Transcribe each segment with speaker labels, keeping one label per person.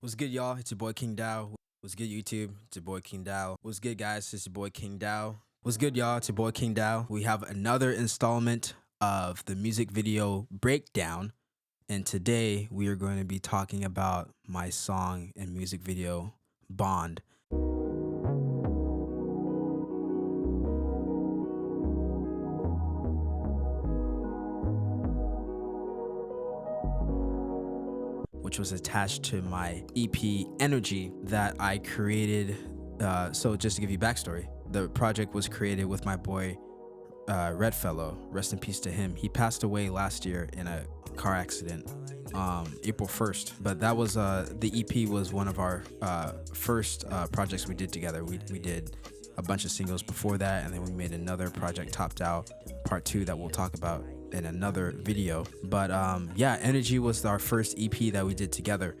Speaker 1: What's good, y'all? It's your boy KingDow. What's good, YouTube? It's your boy KingDow. What's good, guys? It's your boy KingDow. What's good, y'all? It's your boy KingDow. We have another installment of the music video breakdown. And today we are going to be talking about my song and music video, Bond. Which was attached to my EP Energy that I created. So just to give you backstory, the project was created with my boy Redfellow. Rest in peace to him. He passed away last year in a car accident, April 1st. But that was the EP was one of our first projects we did together. We did a bunch of singles before that, and then we made another project, Topped Out Part 2, that we'll talk about in another video. But yeah, Energy was our first EP that we did together.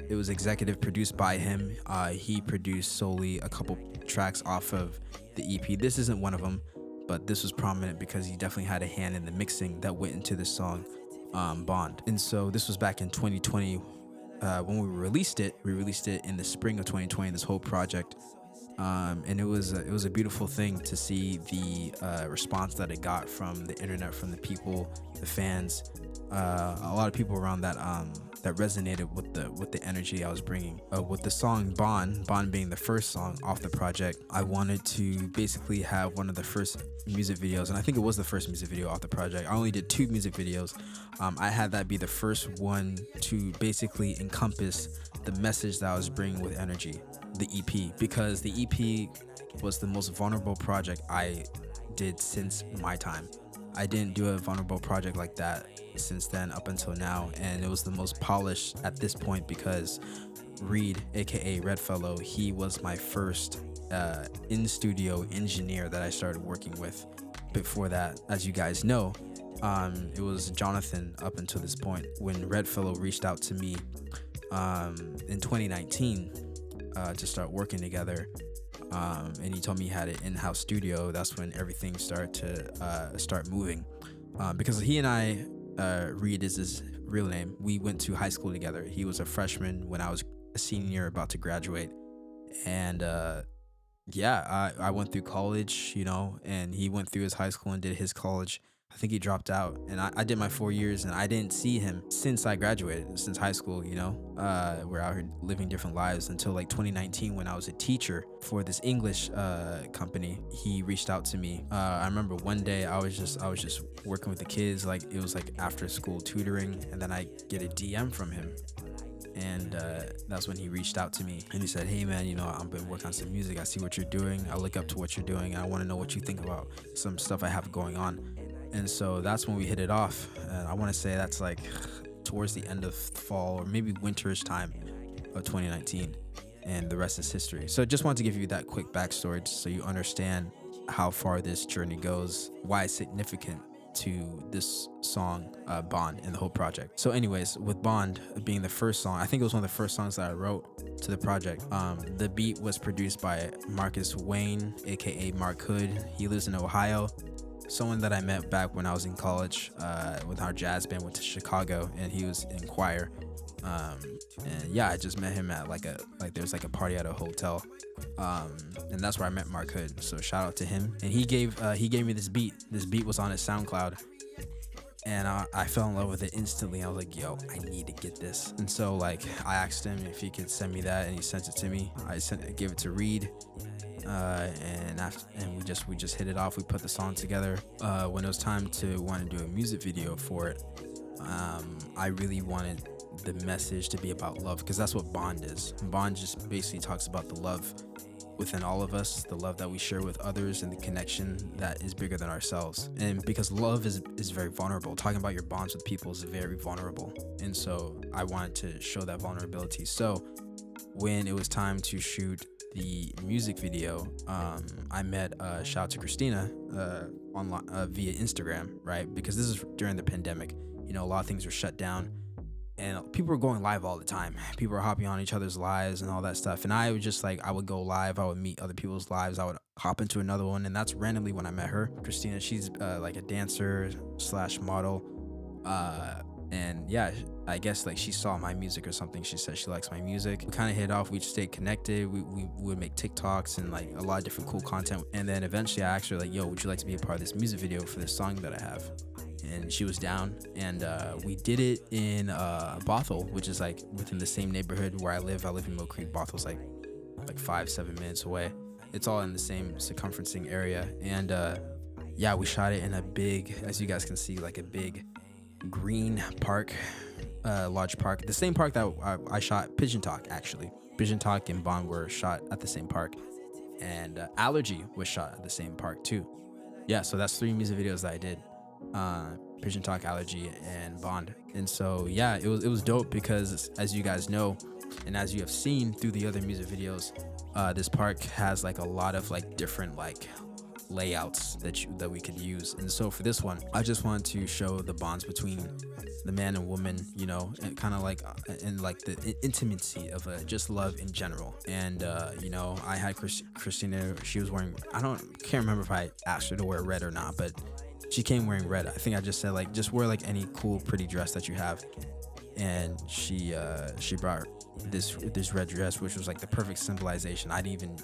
Speaker 1: It was executive produced by him. He produced solely a couple tracks off of the EP. This isn't one of them, but this was prominent because he definitely had a hand in the mixing that went into the song Bond. And so this was back in 2020 when we released it. We released it in the spring of 2020, this whole project. And it was a beautiful thing to see the response that it got from the internet, from the people, the fans, a lot of people around that that resonated with the energy I was bringing. With the song Bond being the first song off the project, I wanted to basically have one of the first music videos, and I think it was the first music video off the project. I only did 2 music videos. I had that be the first one to basically encompass the message that I was bringing with Energy, the EP, because the EP was the most vulnerable project I did since my time. I didn't do a vulnerable project like that since then up until now, and it was the most polished at this point because Reed, aka Redfellow, he was my first in-studio engineer that I started working with. Before that, as you guys know, it was Jonathan up until this point. When Redfellow reached out to me in 2019 to start working together, and he told me he had an in-house studio. That's when everything started to start moving, because he and I, Reed is his real name, we went to high school together. He was a freshman when I was a senior about to graduate, and yeah, I went through college, and he went through his high school and did his college. I think he dropped out, and I did my 4 years, and I didn't see him since I graduated, since high school. We're out here living different lives until like 2019 when I was a teacher for this English company. He reached out to me. I remember one day I was just working with the kids, like it was like after school tutoring, and then I get a DM from him. And that's when he reached out to me, and he said, "Hey man, I've been working on some music. I see what you're doing. I look up to what you're doing, and I want to know what you think about some stuff I have going on." And so that's when we hit it off. And I want to say that's like towards the end of fall or maybe winterish time of 2019, and the rest is history. So just wanted to give you that quick backstory so you understand how far this journey goes, why it's significant to this song, Bond, and the whole project. So anyways, with Bond being the first song, I think it was one of the first songs that I wrote to the project. The beat was produced by Marcus Wayne, aka Mark Hood. He lives in Ohio. Someone that I met back when I was in college, with our jazz band, went to Chicago, and he was in choir. And yeah, I just met him at there's like a party at a hotel, and that's where I met Mark Hood. So shout out to him. And he gave me this beat. This beat was on his SoundCloud, and I fell in love with it instantly. I was like, yo, I need to get this. And so like I asked him if he could send me that, and he sent it to me. I gave it to Reed. And we just hit it off. We put the song together. When it was time to want to do a music video for it, I really wanted the message to be about love, because that's what Bond is. Bond just basically talks about the love within all of us, the love that we share with others, and the connection that is bigger than ourselves. And because love is very vulnerable, talking about your bonds with people is very vulnerable. And so I wanted to show that vulnerability. So when it was time to shoot the music video, I met shout out to Christina online via Instagram, right? Because this is during the pandemic. A lot of things were shut down, and people were going live all the time. People were hopping on each other's lives and all that stuff. And I was just like, I would go live, I would meet other people's lives, I would hop into another one, and that's randomly when I met her. Christina, she's like a dancer slash model, and yeah, I guess like she saw my music or something. She said she likes my music. We kind of hit off. We just stayed connected. We would make TikToks and like a lot of different cool content. And then eventually I asked her like, yo, would you like to be a part of this music video for this song that I have? And she was down, and we did it in Bothell, which is like within the same neighborhood where I live. I live in Mill Creek. Bothell's like 5-7 minutes away. It's all in the same circumferencing area. And yeah, we shot it in a big, as you guys can see, like a big green park, large park, the same park that I shot Pigeon Talk. Actually, Pigeon Talk and Bond were shot at the same park, and Allergy was shot at the same park too. Yeah, so that's 3 music videos that I did: Pigeon Talk, Allergy, and Bond. And so yeah, it was dope because, as you guys know, and as you have seen through the other music videos, this park has like a lot of like different like layouts that we could use. And so for this one, I just wanted to show the bonds between the man and woman, you know, and kind of like in like the intimacy of just love in general. And you know, I had Christina. She was wearing, can't remember if I asked her to wear red or not, but she came wearing red. I think I just said like, just wear like any cool pretty dress that you have. And she brought this red dress, which was like the perfect symbolization. I didn't even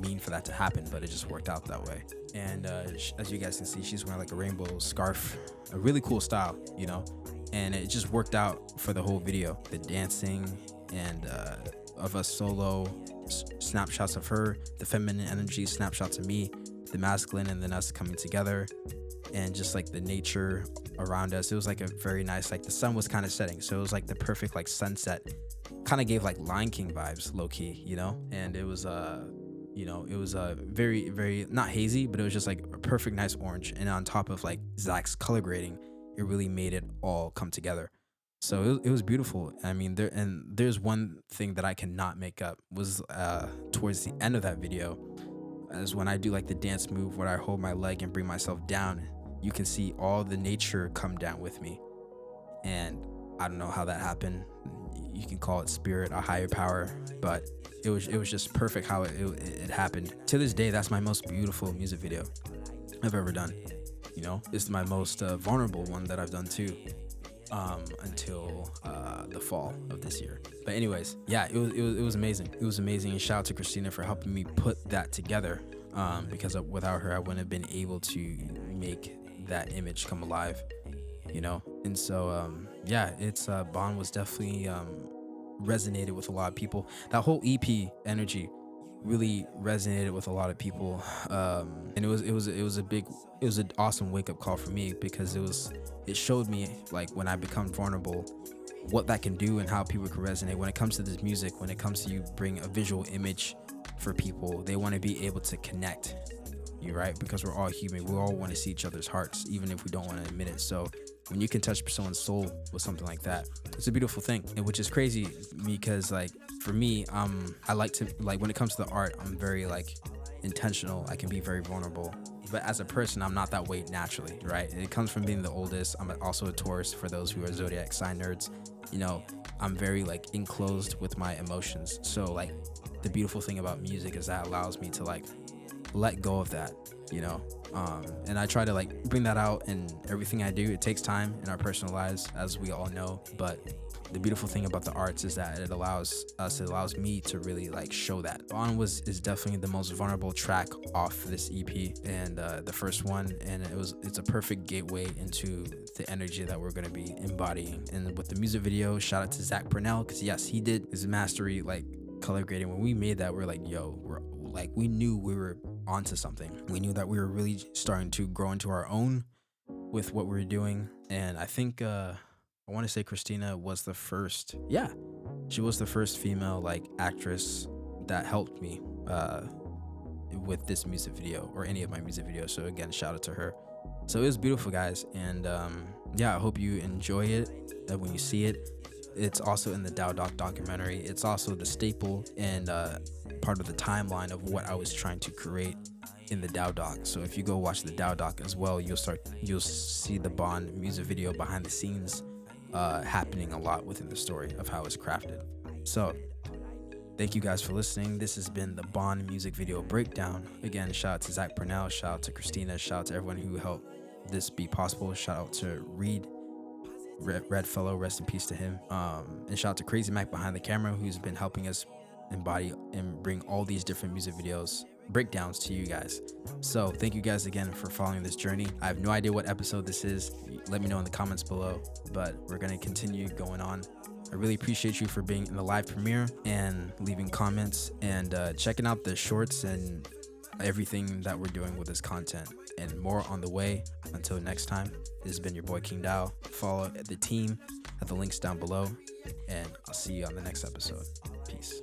Speaker 1: mean for that to happen, but it just worked out that way. And as you guys can see, she's wearing like a rainbow scarf, a really cool style, you know. And it just worked out for the whole video. The dancing and of us solo, snapshots of her, the feminine energy, snapshots of me, the masculine, and then us coming together, and just like the nature around us. It was like a very nice, like the sun was kind of setting, so it was like the perfect like sunset. Kind of gave like Lion King vibes, low key, you know. And it was you know, it was very, very not hazy, but it was just like a perfect nice orange. And on top of like Zach's color grading, it really made it all come together. So it was beautiful. I mean, there's one thing that I cannot make up was towards the end of that video, as when I do like the dance move where I hold my leg and bring myself down, you can see all the nature come down with me. And I don't know how that happened. You can call it spirit, a higher power, but it was just perfect how it happened. To this day, that's my most beautiful music video I've ever done. You know, it's my most vulnerable one that I've done too, until the fall of this year. But anyways, yeah, it was amazing. It was amazing. And shout out to Christina for helping me put that together, because without her, I wouldn't have been able to make that image come alive, you know. And so yeah, it's Bond was definitely resonated with a lot of people. That whole EP energy really resonated with a lot of people, and it was an awesome wake-up call for me, because it showed me like when I become vulnerable, what that can do and how people can resonate when it comes to this music. When it comes to you bring a visual image for people, they want to be able to connect, you right, because we're all human. We all want to see each other's hearts, even if we don't want to admit it. So when you can touch someone's soul with something like that, it's a beautiful thing. And which is crazy because like for me, I like to, like when it comes to the art, I'm very like intentional. I can be very vulnerable, but as a person, I'm not that way naturally, right? It comes from being the oldest. I'm also a Taurus, for those who are zodiac sign nerds. You know, I'm very like enclosed with my emotions. So like the beautiful thing about music is that allows me to like let go of that, you know. And I try to like bring that out in everything I do. It takes time in our personal lives, as we all know, but the beautiful thing about the arts is that it allows me to really like show that. On is definitely the most vulnerable track off this EP, and the first one, and it's a perfect gateway into the energy that we're going to be embodying. And with the music video, shout out to Zach Purnell, because yes, he did his mastery like color grading. When we made that, we're like, yo, we knew we were onto something. We knew that we were really starting to grow into our own with what we were doing. And I think I want to say Christina was the first, yeah, she was the first female like actress that helped me with this music video or any of my music videos. So again, shout out to her. So it was beautiful, guys. And yeah, I hope you enjoy it when you see it. It's also in the Dow documentary. It's also the staple and part of the timeline of what I was trying to create in the Dow doc. So if you go watch the Dow doc as well, you'll see the Bond music video behind the scenes happening a lot within the story of how it's crafted. So thank you guys for listening. This has been the Bond music video breakdown. Again, shout out to Zach Purnell, shout out to Christina, shout out to everyone who helped this be possible. Shout out to Reed Red Fellow, rest in peace to him. And shout out to KrazyMak behind the camera, who's been helping us embody and bring all these different music videos breakdowns to you guys. So thank you guys again for following this journey. I have no idea what episode this is. Let me know in the comments below, but we're going to continue going on. I really appreciate you for being in the live premiere and leaving comments and checking out the shorts and everything that we're doing with this content, and more on the way. Until next time, this has been your boy KingDow. Follow the team at the links down below, and I'll see you on the next episode. Peace.